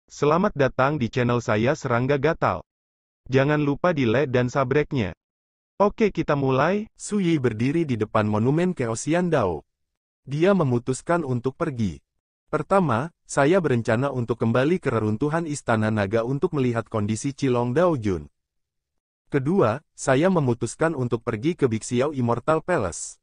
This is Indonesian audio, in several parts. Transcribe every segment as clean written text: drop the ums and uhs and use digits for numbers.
Selamat datang di channel saya Serangga Gatal. Jangan lupa di like dan subscribe-nya. Oke, kita mulai. Su Yi berdiri di depan monumen Keosian Dao. Dia memutuskan untuk pergi. Pertama, saya berencana untuk kembali ke reruntuhan Istana Naga untuk melihat kondisi Qilong Dao Jun. Kedua, saya memutuskan untuk pergi ke Bixiao Immortal Palace.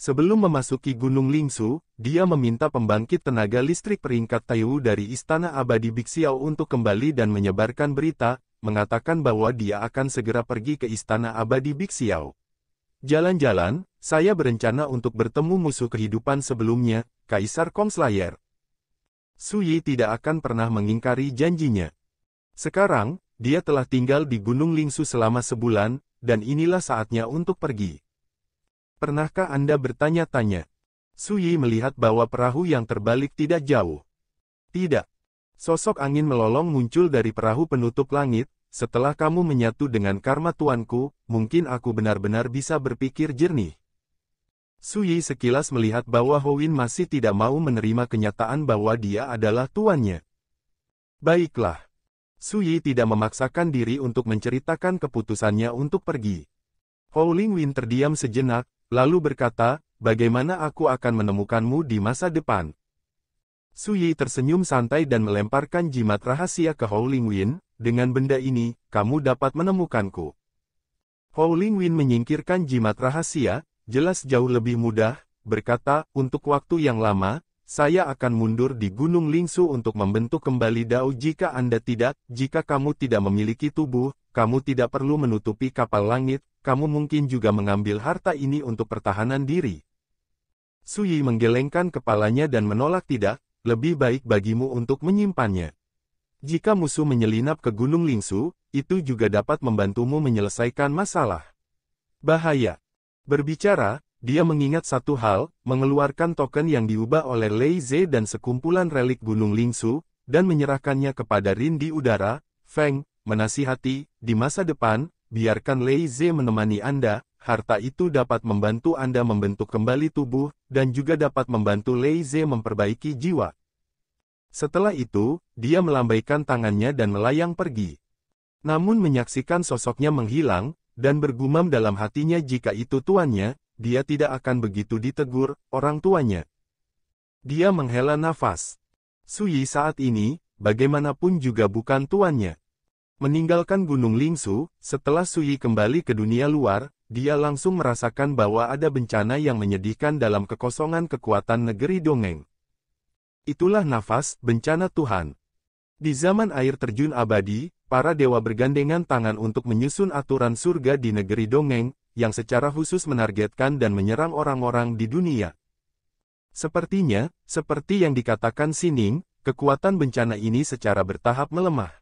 Sebelum memasuki Gunung Lingsu, dia meminta pembangkit tenaga listrik peringkat Taiwu dari Istana Abadi Bixiao untuk kembali dan menyebarkan berita, mengatakan bahwa dia akan segera pergi ke Istana Abadi Bixiao. Jalan-jalan, saya berencana untuk bertemu musuh kehidupan sebelumnya, Kaisar Kongslayer. Su Yi tidak akan pernah mengingkari janjinya. Sekarang, dia telah tinggal di Gunung Lingsu selama sebulan, dan inilah saatnya untuk pergi. Pernahkah Anda bertanya-tanya? Su Yi melihat bahwa perahu yang terbalik tidak jauh. Tidak. Sosok angin melolong muncul dari perahu penutup langit. Setelah kamu menyatu dengan karma tuanku, mungkin aku benar-benar bisa berpikir jernih. Su Yi sekilas melihat bahwa Howin masih tidak mau menerima kenyataan bahwa dia adalah tuannya. Baiklah. Su Yi tidak memaksakan diri untuk menceritakan keputusannya untuk pergi. Howling Win terdiam sejenak, lalu berkata, bagaimana aku akan menemukanmu di masa depan? Su Yi tersenyum santai dan melemparkan jimat rahasia ke Howling Win, dengan benda ini, kamu dapat menemukanku. Howling Win menyingkirkan jimat rahasia, jelas jauh lebih mudah, berkata, untuk waktu yang lama, saya akan mundur di Gunung Lingsu untuk membentuk kembali Dao jika kamu tidak memiliki tubuh, kamu tidak perlu menutupi kapal langit, kamu mungkin juga mengambil harta ini untuk pertahanan diri. Su Yi menggelengkan kepalanya dan menolak tidak, lebih baik bagimu untuk menyimpannya. Jika musuh menyelinap ke Gunung Lingsu, itu juga dapat membantumu menyelesaikan masalah. Bahaya. Berbicara, dia mengingat satu hal, mengeluarkan token yang diubah oleh Lei Ze dan sekumpulan relik Gunung Lingsu, dan menyerahkannya kepada Rin di udara. Feng menasihati, di masa depan, biarkan Lei Ze menemani Anda, harta itu dapat membantu Anda membentuk kembali tubuh, dan juga dapat membantu Lei Ze memperbaiki jiwa. Setelah itu, dia melambaikan tangannya dan melayang pergi. Namun menyaksikan sosoknya menghilang, dan bergumam dalam hatinya jika itu tuannya, dia tidak akan begitu ditegur, orang tuanya. Dia menghela nafas. Su Yi saat ini, bagaimanapun juga bukan tuannya. Meninggalkan Gunung Lingsu, setelah Su Yi kembali ke dunia luar, dia langsung merasakan bahwa ada bencana yang menyedihkan dalam kekosongan kekuatan negeri dongeng. Itulah nafas, bencana Tuhan. Di zaman air terjun abadi, para dewa bergandengan tangan untuk menyusun aturan surga di negeri dongeng, yang secara khusus menargetkan dan menyerang orang-orang di dunia. Sepertinya, seperti yang dikatakan Sining, kekuatan bencana ini secara bertahap melemah.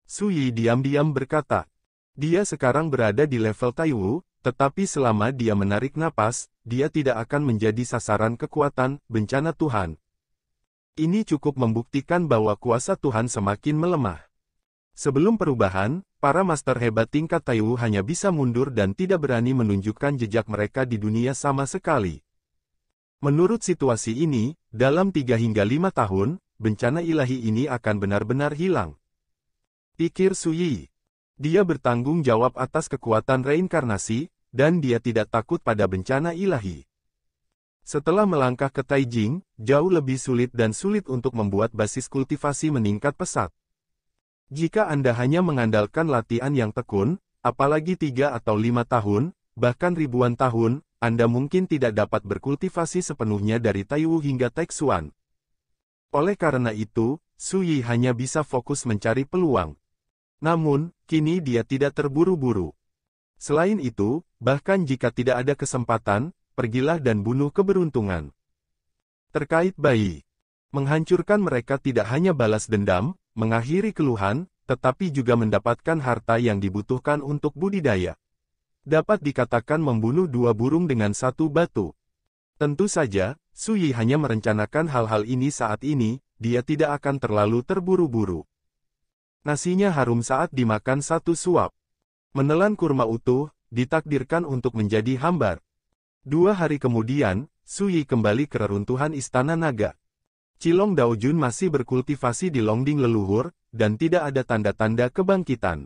Su Yi diam-diam berkata, dia sekarang berada di level Taiwu, tetapi selama dia menarik napas, dia tidak akan menjadi sasaran kekuatan, bencana Tuhan. Ini cukup membuktikan bahwa kuasa Tuhan semakin melemah. Sebelum perubahan, para master hebat tingkat Taiwu hanya bisa mundur dan tidak berani menunjukkan jejak mereka di dunia sama sekali. Menurut situasi ini, dalam 3 hingga 5 tahun, bencana ilahi ini akan benar-benar hilang. Pikir Su Yi. Dia bertanggung jawab atas kekuatan reinkarnasi, dan dia tidak takut pada bencana ilahi. Setelah melangkah ke Taijing, jauh lebih sulit dan sulit untuk membuat basis kultivasi meningkat pesat. Jika Anda hanya mengandalkan latihan yang tekun, apalagi 3 atau 5 tahun, bahkan ribuan tahun, Anda mungkin tidak dapat berkultivasi sepenuhnya dari Taiwu hingga Taixuan. Oleh karena itu, Su Yi hanya bisa fokus mencari peluang. Namun, kini dia tidak terburu-buru. Selain itu, bahkan jika tidak ada kesempatan, pergilah dan bunuh keberuntungan. Terkait bayi, menghancurkan mereka tidak hanya balas dendam, mengakhiri keluhan, tetapi juga mendapatkan harta yang dibutuhkan untuk budidaya. Dapat dikatakan membunuh 2 burung dengan 1 batu. Tentu saja, Su Yi hanya merencanakan hal-hal ini saat ini, dia tidak akan terlalu terburu-buru. Nasinya harum saat dimakan 1 suap. Menelan kurma utuh, ditakdirkan untuk menjadi hambar. 2 hari kemudian, Su Yi kembali ke reruntuhan Istana Naga. Cilong Daojun masih berkultivasi di Longding leluhur, dan tidak ada tanda-tanda kebangkitan.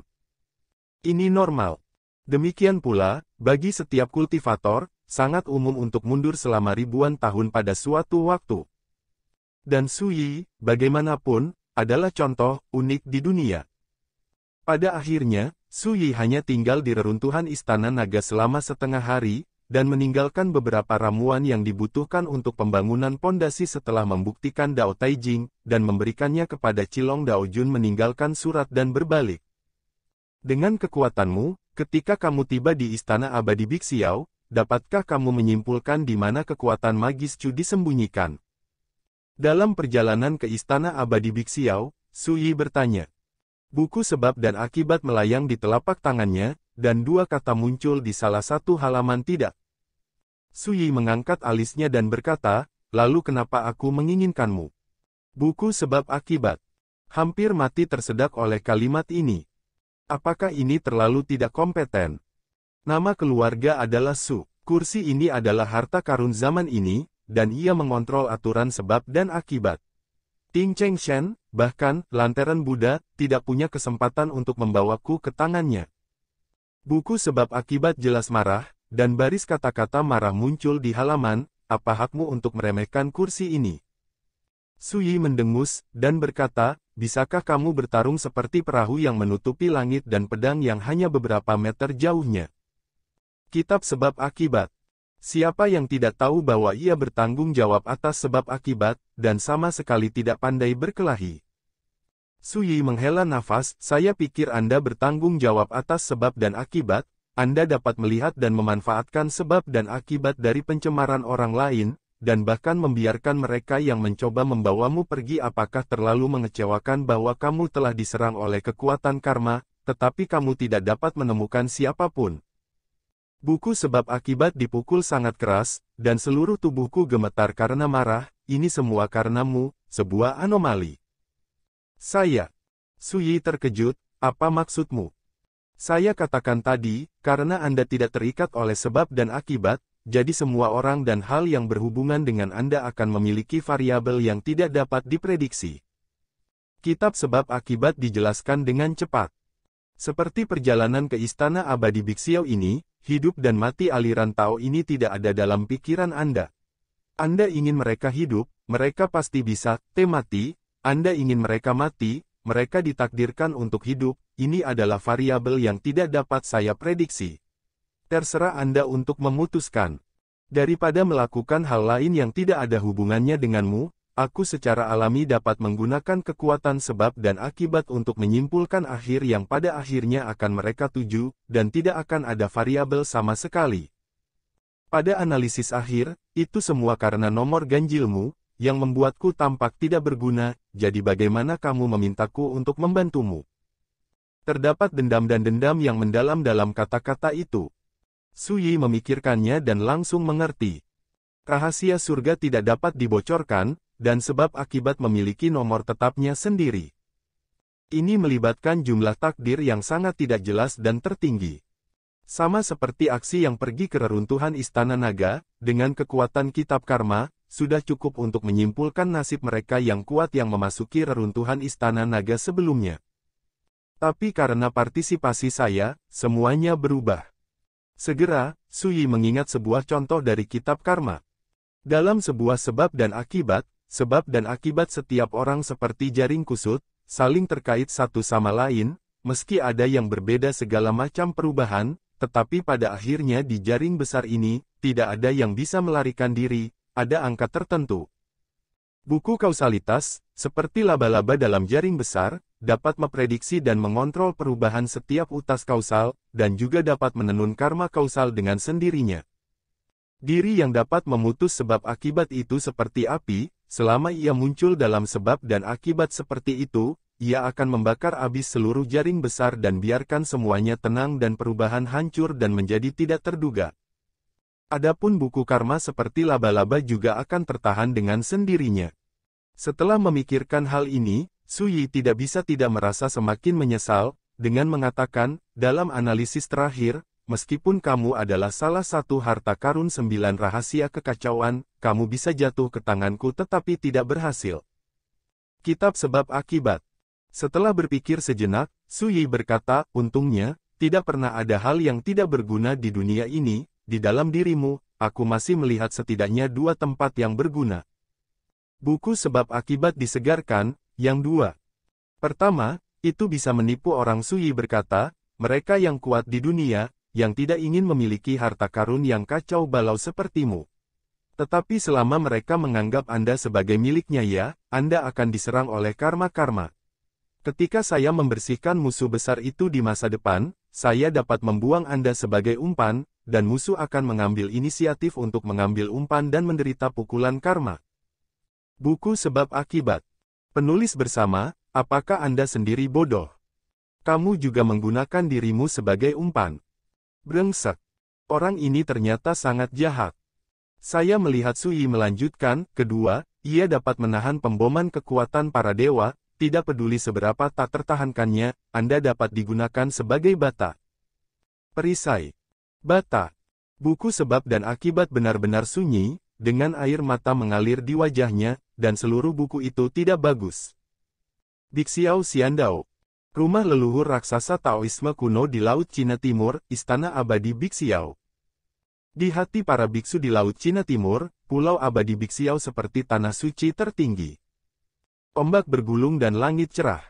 Ini normal. Demikian pula, bagi setiap kultivator, sangat umum untuk mundur selama ribuan tahun pada suatu waktu. Dan Su Yi, bagaimanapun, adalah contoh unik di dunia. Pada akhirnya, Su Yi hanya tinggal di reruntuhan Istana Naga selama setengah hari, dan meninggalkan beberapa ramuan yang dibutuhkan untuk pembangunan pondasi setelah membuktikan Dao Taijing, dan memberikannya kepada Cilong Daojun meninggalkan surat dan berbalik. Dengan kekuatanmu, ketika kamu tiba di Istana Abadi Bixiao, dapatkah kamu menyimpulkan di mana kekuatan magis Chu disembunyikan? Dalam perjalanan ke Istana Abadi Bixiao, Su Yi bertanya. Buku sebab dan akibat melayang di telapak tangannya, dan dua kata muncul di salah satu halaman tidak. Su Yi mengangkat alisnya dan berkata, lalu kenapa aku menginginkanmu? Buku sebab akibat. Hampir mati tersedak oleh kalimat ini. Apakah ini terlalu tidak kompeten? Nama keluarga adalah Su. Kursi ini adalah harta karun zaman ini, dan ia mengontrol aturan sebab dan akibat. Ting Cheng Shen, bahkan, lantaran Buddha, tidak punya kesempatan untuk membawaku ke tangannya. Buku sebab akibat jelas marah, dan baris kata-kata marah muncul di halaman, apa hakmu untuk meremehkan kursi ini? Su Yi mendengus, dan berkata, bisakah kamu bertarung seperti perahu yang menutupi langit dan pedang yang hanya beberapa meter jauhnya? Kitab sebab akibat. Siapa yang tidak tahu bahwa ia bertanggung jawab atas sebab akibat, dan sama sekali tidak pandai berkelahi? Su Yi menghela nafas, saya pikir Anda bertanggung jawab atas sebab dan akibat, Anda dapat melihat dan memanfaatkan sebab dan akibat dari pencemaran orang lain, dan bahkan membiarkan mereka yang mencoba membawamu pergi. Apakah terlalu mengecewakan bahwa kamu telah diserang oleh kekuatan karma, tetapi kamu tidak dapat menemukan siapapun? Buku sebab akibat dipukul sangat keras, dan seluruh tubuhku gemetar karena marah, ini semua karenamu, sebuah anomali. Saya. Su Yi terkejut, apa maksudmu? Saya katakan tadi, karena Anda tidak terikat oleh sebab dan akibat, jadi semua orang dan hal yang berhubungan dengan Anda akan memiliki variabel yang tidak dapat diprediksi. Kitab sebab akibat dijelaskan dengan cepat. Seperti perjalanan ke Istana Abadi Bixiao ini, hidup dan mati aliran Tao ini tidak ada dalam pikiran Anda. Anda ingin mereka hidup, mereka pasti bisa, mati. Anda ingin mereka mati, mereka ditakdirkan untuk hidup. Ini adalah variabel yang tidak dapat saya prediksi. Terserah Anda untuk memutuskan. Daripada melakukan hal lain yang tidak ada hubungannya denganmu, aku secara alami dapat menggunakan kekuatan sebab dan akibat untuk menyimpulkan akhir yang pada akhirnya akan mereka tuju, dan tidak akan ada variabel sama sekali. Pada analisis akhir, itu semua karena nomor ganjilmu, yang membuatku tampak tidak berguna, jadi bagaimana kamu memintaku untuk membantumu? Terdapat dendam dan dendam yang mendalam dalam kata-kata itu. Su Yi memikirkannya dan langsung mengerti. Rahasia surga tidak dapat dibocorkan, dan sebab akibat memiliki nomor tetapnya sendiri. Ini melibatkan jumlah takdir yang sangat tidak jelas dan tertinggi. Sama seperti aksi yang pergi ke reruntuhan Istana Naga, dengan kekuatan kitab karma, sudah cukup untuk menyimpulkan nasib mereka yang kuat yang memasuki reruntuhan Istana Naga sebelumnya. Tapi karena partisipasi saya, semuanya berubah. Segera, Su Yi mengingat sebuah contoh dari kitab karma. Dalam sebuah sebab dan akibat setiap orang seperti jaring kusut, saling terkait satu sama lain, meski ada yang berbeda segala macam perubahan, tetapi pada akhirnya di jaring besar ini, tidak ada yang bisa melarikan diri, ada angka tertentu. Buku kausalitas, seperti laba-laba dalam jaring besar, dapat memprediksi dan mengontrol perubahan setiap utas kausal, dan juga dapat menenun karma kausal dengan sendirinya. Diri yang dapat memutus sebab akibat itu seperti api, selama ia muncul dalam sebab dan akibat seperti itu, ia akan membakar habis seluruh jaring besar dan biarkan semuanya tenang dan perubahan hancur dan menjadi tidak terduga. Adapun buku karma seperti laba-laba juga akan tertahan dengan sendirinya. Setelah memikirkan hal ini, Su Yi tidak bisa tidak merasa semakin menyesal, dengan mengatakan, dalam analisis terakhir, meskipun kamu adalah salah satu harta karun 9 rahasia kekacauan, kamu bisa jatuh ke tanganku tetapi tidak berhasil. Kitab Sebab Akibat. Setelah berpikir sejenak, Su Yi berkata, untungnya, tidak pernah ada hal yang tidak berguna di dunia ini, di dalam dirimu, aku masih melihat setidaknya 2 tempat yang berguna. Buku Sebab Akibat disegarkan, yang 2. Pertama, itu bisa menipu orang. Su Yi berkata, mereka yang kuat di dunia, yang tidak ingin memiliki harta karun yang kacau balau sepertimu. Tetapi selama mereka menganggap Anda sebagai miliknya ya, Anda akan diserang oleh karma-karma. Ketika saya membersihkan musuh besar itu di masa depan, saya dapat membuang Anda sebagai umpan, dan musuh akan mengambil inisiatif untuk mengambil umpan dan menderita pukulan karma. Buku Sebab Akibat. Penulis bersama, apakah Anda sendiri bodoh? Kamu juga menggunakan dirimu sebagai umpan. Brengsek. Orang ini ternyata sangat jahat. Saya melihat Su Yi melanjutkan, kedua, ia dapat menahan pemboman kekuatan para dewa, tidak peduli seberapa tak tertahankannya, Anda dapat digunakan sebagai bata. Perisai. Bata. Buku Sebab dan Akibat benar-benar sunyi, dengan air mata mengalir di wajahnya, dan seluruh buku itu tidak bagus. Bixiao Xiandao. Rumah leluhur raksasa Taoisme kuno di Laut Cina Timur, Istana Abadi Bixiao. Di hati para biksu di Laut Cina Timur, Pulau Abadi Bixiao seperti tanah suci tertinggi. Ombak bergulung dan langit cerah.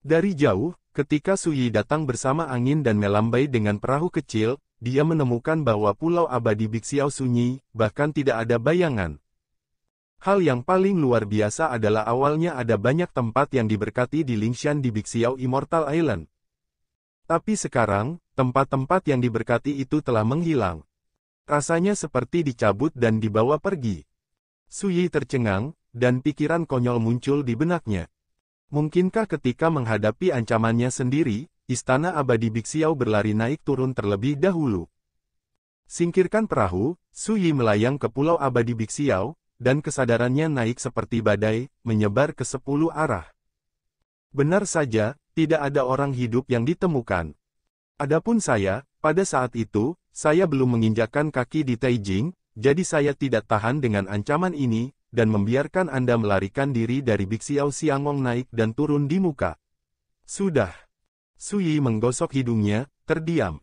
Dari jauh, ketika Su Yi datang bersama angin dan melambai dengan perahu kecil, dia menemukan bahwa Pulau Abadi Bixiao sunyi, bahkan tidak ada bayangan. Hal yang paling luar biasa adalah awalnya ada banyak tempat yang diberkati di Lingshan di Bixiao Immortal Island. Tapi sekarang, tempat-tempat yang diberkati itu telah menghilang. Rasanya seperti dicabut dan dibawa pergi. Su Yi tercengang, dan pikiran konyol muncul di benaknya. Mungkinkah ketika menghadapi ancamannya sendiri, Istana Abadi Bixiao berlari naik turun terlebih dahulu? Singkirkan perahu, Su Yi melayang ke Pulau Abadi Bixiao, dan kesadarannya naik seperti badai, menyebar ke 10 arah. Benar saja, tidak ada orang hidup yang ditemukan. Adapun saya, pada saat itu, saya belum menginjakkan kaki di Taijing, jadi saya tidak tahan dengan ancaman ini, dan membiarkan Anda melarikan diri dari Bixiao Xiangong naik dan turun di muka. Sudah. Su Yi menggosok hidungnya, terdiam.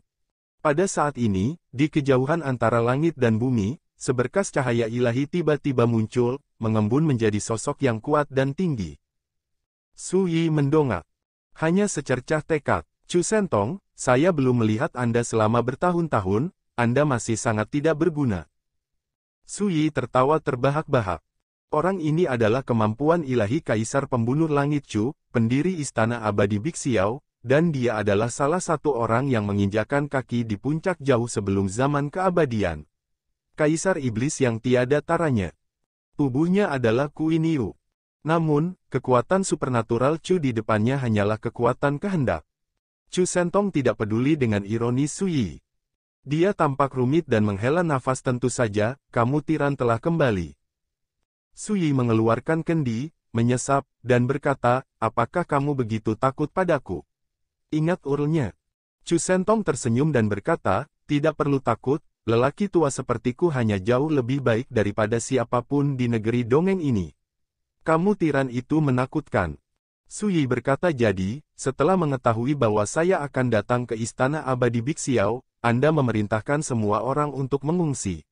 Pada saat ini, di kejauhan antara langit dan bumi, seberkas cahaya ilahi tiba-tiba muncul, mengembun menjadi sosok yang kuat dan tinggi. Su Yi mendongak. Hanya secercah tekad. Chu Sentong, saya belum melihat Anda selama bertahun-tahun, Anda masih sangat tidak berguna. Su Yi tertawa terbahak-bahak. Orang ini adalah kemampuan ilahi Kaisar Pembunuh Langit Chu, pendiri Istana Abadi Bixiao, dan dia adalah salah satu orang yang menginjakkan kaki di puncak jauh sebelum zaman keabadian. Kaisar Iblis yang tiada taranya. Tubuhnya adalah Kuiniu. Namun, kekuatan supernatural Chu di depannya hanyalah kekuatan kehendak. Chu Sentong tidak peduli dengan ironi Su Yi. Dia tampak rumit dan menghela nafas. Tentu saja, kamu tiran telah kembali. Su Yi mengeluarkan kendi, menyesap, dan berkata, apakah kamu begitu takut padaku? Ingat urlnya. Chu Sentong tersenyum dan berkata, tidak perlu takut, lelaki tua sepertiku hanya jauh lebih baik daripada siapapun di negeri dongeng ini. Kamu tiran itu menakutkan. Su Yi berkata, jadi, setelah mengetahui bahwa saya akan datang ke Istana Abadi Bixiao, Anda memerintahkan semua orang untuk mengungsi.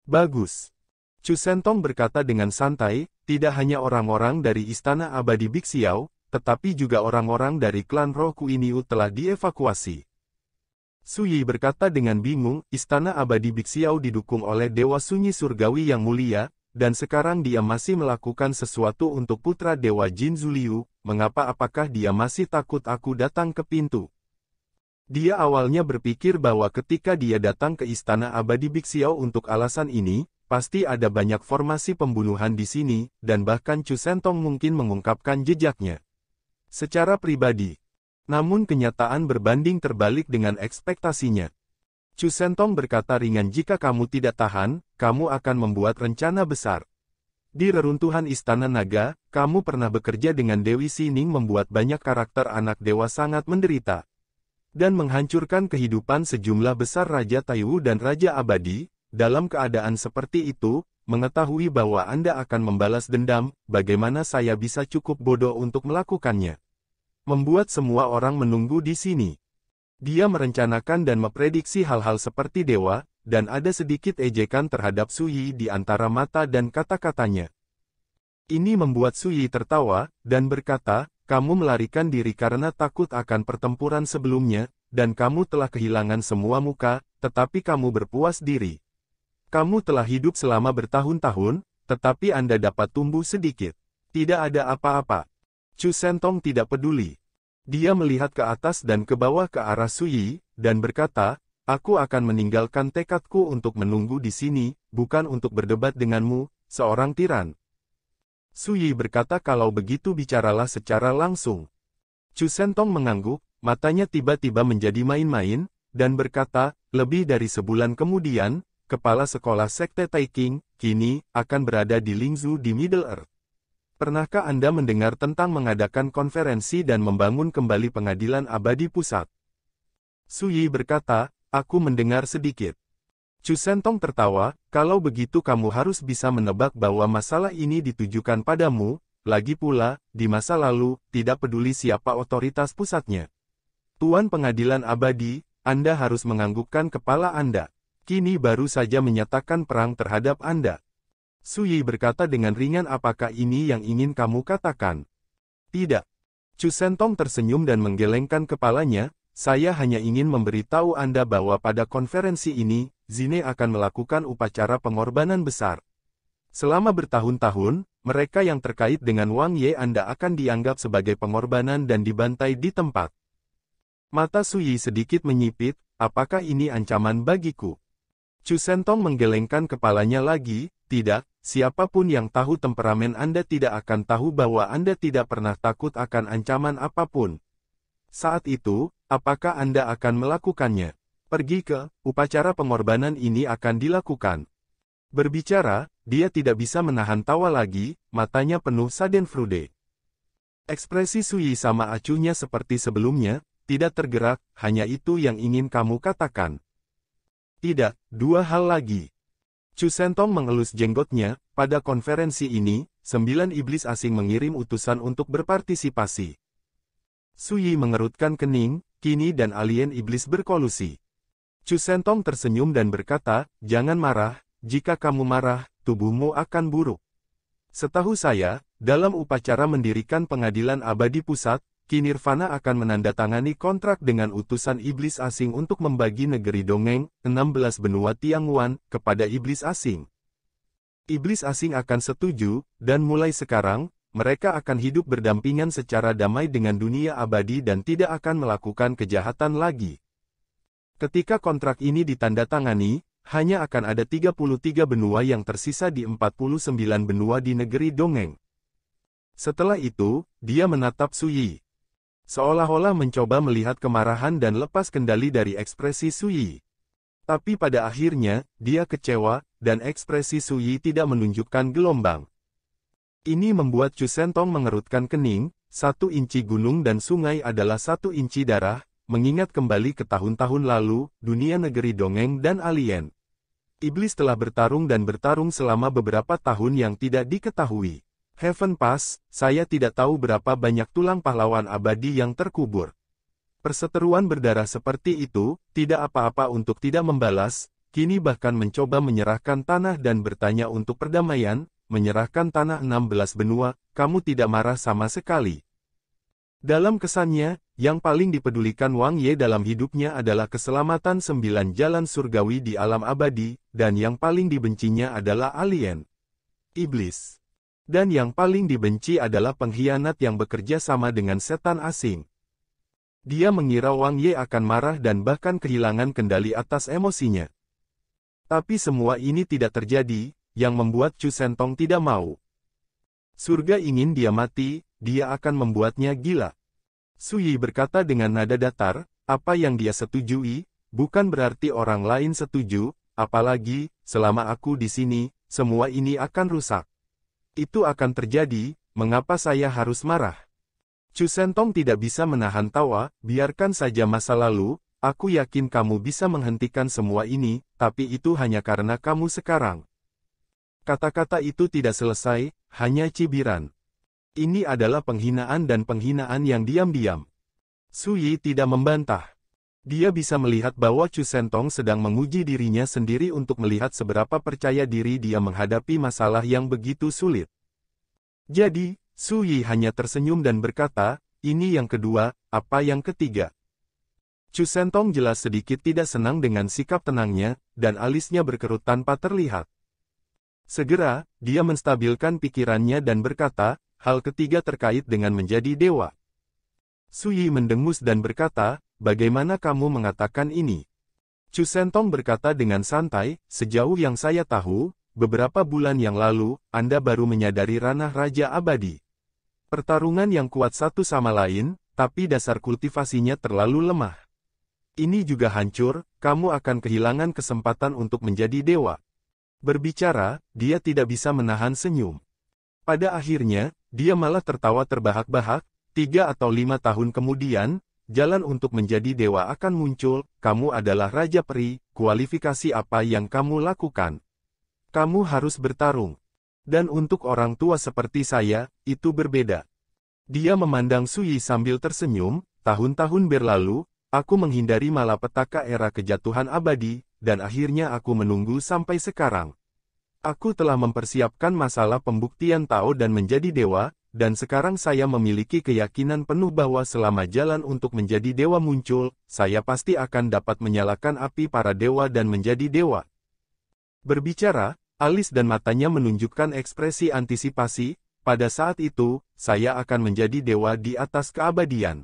Bagus. Chu Sentong berkata dengan santai, tidak hanya orang-orang dari Istana Abadi Bixiao, tetapi juga orang-orang dari klan Roh Kuiniu telah dievakuasi. Su Yi berkata dengan bingung, Istana Abadi Bixiao didukung oleh Dewa Sunyi Surgawi yang mulia, dan sekarang dia masih melakukan sesuatu untuk putra Dewa Jin Zuliu, apakah dia masih takut aku datang ke pintu? Dia awalnya berpikir bahwa ketika dia datang ke Istana Abadi Bixiao untuk alasan ini, pasti ada banyak formasi pembunuhan di sini, dan bahkan Chu Sentong mungkin mengungkapkan jejaknya secara pribadi. Namun kenyataan berbanding terbalik dengan ekspektasinya. Chu Sentong berkata ringan, jika kamu tidak tahan, kamu akan membuat rencana besar. Di reruntuhan Istana Naga, kamu pernah bekerja dengan Dewi Sining membuat banyak karakter anak dewa sangat menderita. dan menghancurkan kehidupan sejumlah besar Raja Taiwu dan Raja Abadi. Dalam keadaan seperti itu, mengetahui bahwa Anda akan membalas dendam, bagaimana saya bisa cukup bodoh untuk melakukannya? Membuat semua orang menunggu di sini. Dia merencanakan dan memprediksi hal-hal seperti dewa, dan ada sedikit ejekan terhadap Suyi di antara mata dan kata-katanya. Ini membuat Suyi tertawa, dan berkata, kamu melarikan diri karena takut akan pertempuran sebelumnya, dan kamu telah kehilangan semua muka, tetapi kamu berpuas diri. Kamu telah hidup selama bertahun-tahun, tetapi Anda dapat tumbuh sedikit. Tidak ada apa-apa. Chu Sentong tidak peduli. Dia melihat ke atas dan ke bawah ke arah Suyi, dan berkata, aku akan meninggalkan tekadku untuk menunggu di sini, bukan untuk berdebat denganmu, seorang tiran. Suyi berkata kalau begitu bicaralah secara langsung. Chu Sentong mengangguk, matanya tiba-tiba menjadi main-main, dan berkata, lebih dari sebulan kemudian, kepala sekolah sekte Taiking, kini, akan berada di Lingzhou di Middle Earth. Pernahkah Anda mendengar tentang mengadakan konferensi dan membangun kembali pengadilan abadi pusat? Suyi berkata, aku mendengar sedikit. Chu Sentong tertawa, kalau begitu kamu harus bisa menebak bahwa masalah ini ditujukan padamu, lagi pula, di masa lalu, tidak peduli siapa otoritas pusatnya. Tuan Pengadilan Abadi, Anda harus menganggukkan kepala Anda. Kini baru saja menyatakan perang terhadap Anda. Suyi berkata dengan ringan, apakah ini yang ingin kamu katakan? Tidak. Chu Sentong tersenyum dan menggelengkan kepalanya, saya hanya ingin memberitahu Anda bahwa pada konferensi ini, Zine akan melakukan upacara pengorbanan besar. Selama bertahun-tahun, mereka yang terkait dengan Wang Ye Anda akan dianggap sebagai pengorbanan dan dibantai di tempat. Mata Suyi sedikit menyipit, apakah ini ancaman bagiku? Chu Sentong menggelengkan kepalanya lagi, tidak, siapapun yang tahu temperamen Anda tidak akan tahu bahwa Anda tidak pernah takut akan ancaman apapun. Saat itu, apakah Anda akan melakukannya? Pergi ke, upacara pengorbanan ini akan dilakukan. Berbicara, dia tidak bisa menahan tawa lagi, matanya penuh schadenfreude. Ekspresi Suyi sama acuhnya seperti sebelumnya, tidak tergerak, hanya itu yang ingin kamu katakan. Tidak, dua hal lagi. Chu Sentong mengelus jenggotnya, pada konferensi ini, 9 iblis asing mengirim utusan untuk berpartisipasi. Suyi mengerutkan kening, kini dan alien iblis berkolusi. Chu Sentong tersenyum dan berkata, jangan marah, jika kamu marah, tubuhmu akan buruk. Setahu saya, dalam upacara mendirikan pengadilan abadi pusat, Qi Nirvana akan menandatangani kontrak dengan utusan iblis asing untuk membagi negeri dongeng, 16 benua Tiangwan, kepada iblis asing. Iblis asing akan setuju, dan mulai sekarang, mereka akan hidup berdampingan secara damai dengan dunia abadi dan tidak akan melakukan kejahatan lagi. Ketika kontrak ini ditandatangani, hanya akan ada 33 benua yang tersisa di 49 benua di negeri dongeng. Setelah itu, dia menatap Suyi. Seolah-olah mencoba melihat kemarahan dan lepas kendali dari ekspresi Suyi. Tapi pada akhirnya, dia kecewa, dan ekspresi Suyi tidak menunjukkan gelombang. Ini membuat Chu Sentong mengerutkan kening, 1 inci gunung dan sungai adalah 1 inci darah, mengingat kembali ke tahun-tahun lalu, dunia negeri dongeng dan alien. Iblis telah bertarung dan bertarung selama beberapa tahun yang tidak diketahui. Heaven Pass, saya tidak tahu berapa banyak tulang pahlawan abadi yang terkubur. Perseteruan berdarah seperti itu, tidak apa-apa untuk tidak membalas, kini bahkan mencoba menyerahkan tanah dan bertanya untuk perdamaian, menyerahkan tanah 16 benua, kamu tidak marah sama sekali. Dalam kesannya, yang paling dipedulikan Wang Ye dalam hidupnya adalah keselamatan 9 jalan surgawi di alam abadi, dan yang paling dibencinya adalah alien. Iblis. Dan yang paling dibenci adalah pengkhianat yang bekerja sama dengan setan asing. Dia mengira Wang Ye akan marah dan bahkan kehilangan kendali atas emosinya. Tapi semua ini tidak terjadi, yang membuat Chu Sentong tidak mau. Surga ingin dia mati, dia akan membuatnya gila. Suyi berkata dengan nada datar, apa yang dia setujui, bukan berarti orang lain setuju, apalagi, selama aku di sini, semua ini akan rusak. Itu akan terjadi, mengapa saya harus marah? Chu Sentong tidak bisa menahan tawa, biarkan saja masa lalu, aku yakin kamu bisa menghentikan semua ini, tapi itu hanya karena kamu sekarang. Kata-kata itu tidak selesai, hanya cibiran. Ini adalah penghinaan dan penghinaan yang diam-diam. Su Yi tidak membantah. Dia bisa melihat bahwa Chu Sentong sedang menguji dirinya sendiri untuk melihat seberapa percaya diri dia menghadapi masalah yang begitu sulit. Jadi, Su Yi hanya tersenyum dan berkata, ini yang kedua, apa yang ketiga? Chu Sentong jelas sedikit tidak senang dengan sikap tenangnya, dan alisnya berkerut tanpa terlihat. Segera, dia menstabilkan pikirannya dan berkata, hal ketiga terkait dengan menjadi dewa. Su Yi mendengus dan berkata, bagaimana kamu mengatakan ini? Chu Sentong berkata dengan santai, sejauh yang saya tahu, beberapa bulan yang lalu, Anda baru menyadari ranah Raja Abadi. Pertarungan yang kuat satu sama lain, tapi dasar kultivasinya terlalu lemah. Ini juga hancur, kamu akan kehilangan kesempatan untuk menjadi dewa. Berbicara, dia tidak bisa menahan senyum. Pada akhirnya, dia malah tertawa terbahak-bahak. 3 atau 5 tahun kemudian, jalan untuk menjadi dewa akan muncul, kamu adalah Raja Peri, kualifikasi apa yang kamu lakukan? Kamu harus bertarung. Dan untuk orang tua seperti saya, itu berbeda. Dia memandang Su Yi sambil tersenyum, tahun-tahun berlalu, aku menghindari malapetaka era kejatuhan abadi, dan akhirnya aku menunggu sampai sekarang. Aku telah mempersiapkan masalah pembuktian Tao dan menjadi dewa, dan sekarang saya memiliki keyakinan penuh bahwa selama jalan untuk menjadi dewa muncul, saya pasti akan dapat menyalakan api para dewa dan menjadi dewa. Berbicara, alis dan matanya menunjukkan ekspresi antisipasi, pada saat itu, saya akan menjadi dewa di atas keabadian.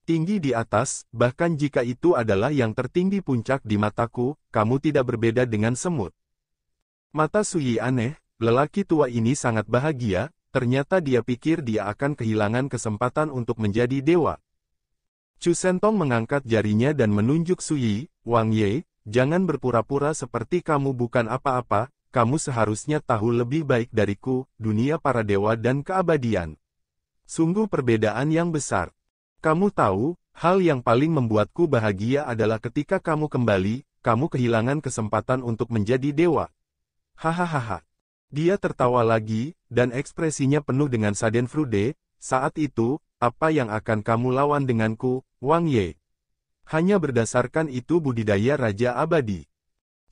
Tinggi di atas, bahkan jika itu adalah yang tertinggi puncak di mataku, kamu tidak berbeda dengan semut. Mata Su Yi aneh, lelaki tua ini sangat bahagia. Ternyata dia pikir dia akan kehilangan kesempatan untuk menjadi dewa. Chu Sentong mengangkat jarinya dan menunjuk Su Yi, Wang Ye, jangan berpura-pura seperti kamu bukan apa-apa, kamu seharusnya tahu lebih baik dariku, dunia para dewa dan keabadian. Sungguh perbedaan yang besar. Kamu tahu, hal yang paling membuatku bahagia adalah ketika kamu kembali, kamu kehilangan kesempatan untuk menjadi dewa. Hahaha. Dia tertawa lagi, dan ekspresinya penuh dengan schadenfreude, saat itu, apa yang akan kamu lawan denganku, Wang Ye? Hanya berdasarkan itu budidaya Raja Abadi.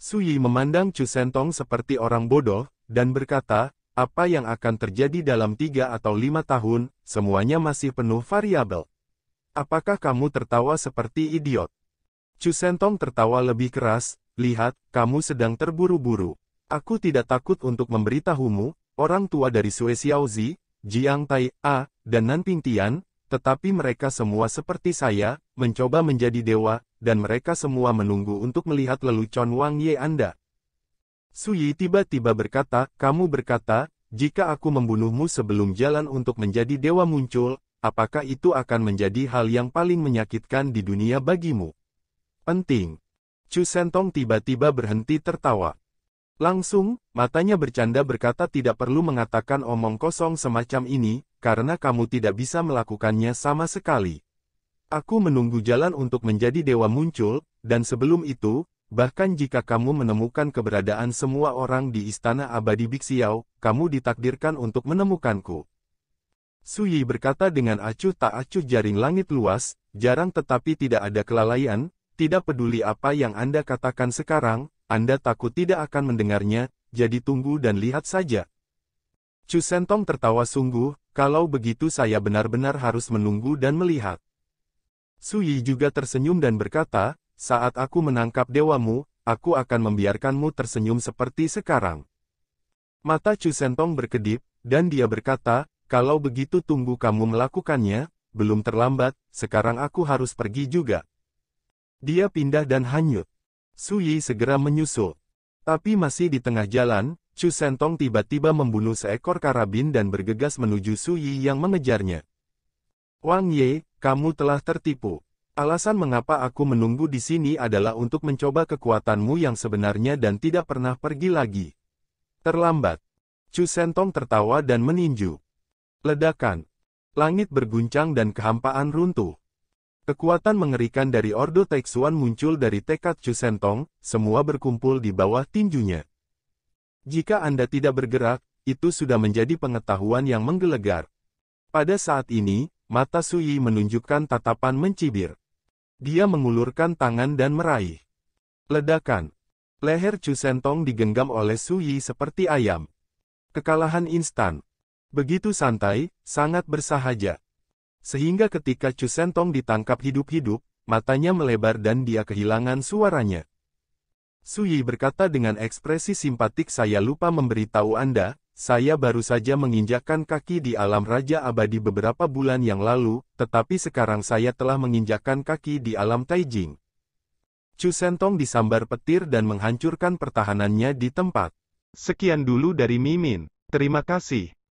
Su Yi memandang Chu Sentong seperti orang bodoh, dan berkata, apa yang akan terjadi dalam 3 atau 5 tahun, semuanya masih penuh variabel. Apakah kamu tertawa seperti idiot? Chu Sentong tertawa lebih keras, lihat, kamu sedang terburu-buru. Aku tidak takut untuk memberitahumu, orang tua dari Sue Xiaozi, Jiang Tai A, dan Nanping Tian, tetapi mereka semua seperti saya, mencoba menjadi dewa, dan mereka semua menunggu untuk melihat lelucon Wang Ye Anda. Su Yi tiba-tiba berkata, kamu berkata, jika aku membunuhmu sebelum jalan untuk menjadi dewa muncul, apakah itu akan menjadi hal yang paling menyakitkan di dunia bagimu? Penting. Chu Sentong tiba-tiba berhenti tertawa. Langsung, matanya bercanda berkata tidak perlu mengatakan omong kosong semacam ini, karena kamu tidak bisa melakukannya sama sekali. Aku menunggu jalan untuk menjadi dewa muncul, dan sebelum itu, bahkan jika kamu menemukan keberadaan semua orang di Istana Abadi Bixiao, kamu ditakdirkan untuk menemukanku. Su Yi berkata dengan acuh tak acuh jaring langit luas, jarang tetapi tidak ada kelalaian, tidak peduli apa yang Anda katakan sekarang, Anda takut tidak akan mendengarnya, jadi tunggu dan lihat saja. Chu Sentong tertawa sungguh, kalau begitu saya benar-benar harus menunggu dan melihat. Su Yi juga tersenyum dan berkata, saat aku menangkap dewamu, aku akan membiarkanmu tersenyum seperti sekarang. Mata Chu Sentong berkedip, dan dia berkata, kalau begitu tunggu kamu melakukannya, belum terlambat, sekarang aku harus pergi juga. Dia pindah dan hanyut. Su Yi segera menyusul. Tapi masih di tengah jalan, Chu Sentong tiba-tiba membunuh seekor karabin dan bergegas menuju Su Yi yang mengejarnya. Wang Ye, kamu telah tertipu. Alasan mengapa aku menunggu di sini adalah untuk mencoba kekuatanmu yang sebenarnya dan tidak pernah pergi lagi. Terlambat. Chu Sentong tertawa dan meninju. Ledakan. Langit berguncang dan kehampaan runtuh. Kekuatan mengerikan dari Ordo Taixuan muncul dari tekad Chu Sentong, semua berkumpul di bawah tinjunya. Jika Anda tidak bergerak, itu sudah menjadi pengetahuan yang menggelegar. Pada saat ini, mata Su Yi menunjukkan tatapan mencibir. Dia mengulurkan tangan dan meraih. Ledakan. Leher Chu Sentong digenggam oleh Su Yi seperti ayam. Kekalahan instan. Begitu santai, sangat bersahaja. Sehingga ketika Chu Sentong ditangkap hidup-hidup, matanya melebar dan dia kehilangan suaranya. Su Yi berkata dengan ekspresi simpatik, "Saya lupa memberitahu Anda, saya baru saja menginjakkan kaki di alam Raja Abadi beberapa bulan yang lalu, tetapi sekarang saya telah menginjakkan kaki di alam Taijing." Chu Sentong disambar petir dan menghancurkan pertahanannya di tempat. Sekian dulu dari Mimin. Terima kasih.